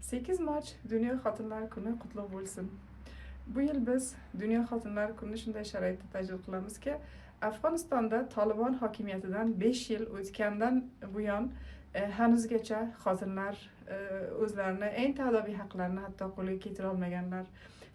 8 Mart Dünya Xotinlar kuni qutlug' bo'lsin. Bu yil biz Dünya Xotinlar kunini shunday sharoitda tajrib qilamizki, Afg'onistonda Taliban hokimiyatidan 5 yil o'tgandan buyon hanuzgacha xotinlar o'zlarini eng tabiiy haqlarini hatto qo'lga keltira olmaganlar.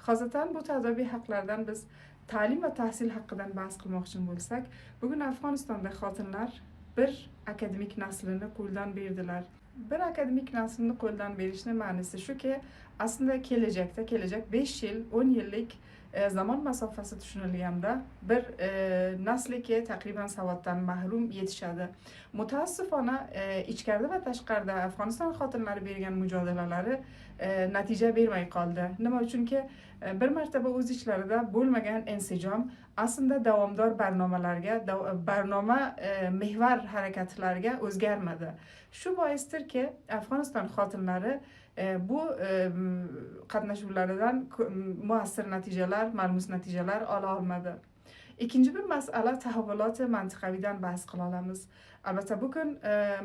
Xosatan bu tabiiy haqlardan biz ta'lim va tahsil haqidan bahs qilmoqchi bo'lsak, bugun Afg'onistonda xotinlar bir akademik naslini qo'ldan berdilar. Bir akademik naslni qo'ldan berishning ma'nosi shuki, aslida kelajak 5 yil, 10 yillik zamon masofasi tushunilganda bir nasliki taqriban savoddan mahrum yetishadi. Mutaassifona ichkarida va tashqarida Afg'oniston xotinlari bergan mujodalalari natija bermay qoldi. Nima uchunki, bir martaba o'z ichlarida bo'lmagan insijom aslida davomdor barnoma mehvar harakatlarga o'zgarmadi. Shu boisdirki, Afg'oniston xotinlari bu qatnashuvlaridan muassir natijalar, malmus natijalar ola olmadi. Ikkinchi bir masala tahavvuloti mantiqaviydan bahs qila olamiz. Albatta bugun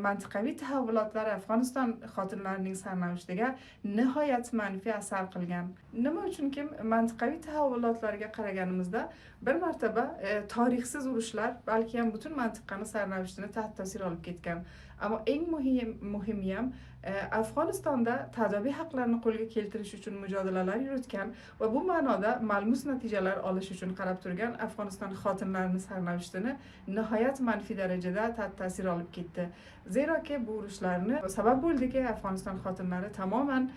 mantiqaviy tahavvulotlar Afg'oniston xotinlarining sarnavishtiga nihoyat manfiy asar qilgan. Nima uchunki, mantiqaviy tahavvulotlarga qaraganimizda bir martaba tarixsiz urushlar balki ham butun mantiqani sarnavishtini taxt ta'sir olib ketgan. Ammo eng muhimi ham Afg'onistonda tabiiy haqlarni qo'lga keltirish uchun mujodalalar yuritgan va bu ma'noda malmus natijalar olish uchun qarab turgan Afg'oniston xotinlarining sarnavishtini nihoyat manfiy darajada ta'sir olib ketdi. Zeroki bu urushlarni sabab bo'ldiki, Afg'oniston xotinlari tamoman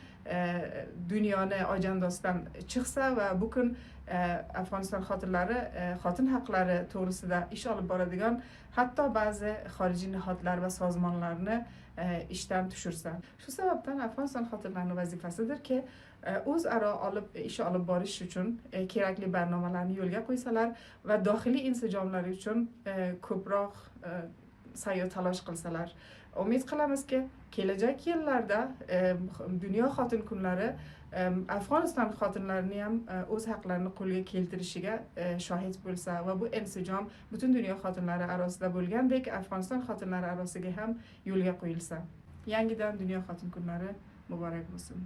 dunyoni ajandasidan chiqsa va bugun Afg'oniston xotinlari xotin haqlari to'g'risida ish olib boradigan hatto ba'zi xorijiy nihodlar va sozmonlarni ishdan tushirsa. Shu sababdan Afg'oniston xotinlarining vazifasidirki, o'zaro ish olib borish uchun kerakli barnomalarni yo'lga qo'ysalar va dohiliy insijomlar uchun ko'proq sayo talosh qilsalar. Umid qilamizki, kelajak yillarda Dunyo xotin kunlari Afg'oniston xotinlarining ham o'z haqlarini qo'lga keltirishiga shohid bo'lsa va bu insijom butun dunyo xotinlari orasida bo'lgandek Afg'oniston xotinlari orasiga ham yo'lga qo'yilsa. Yangidan Dunyo xotin kunlari muborak bo'lsin.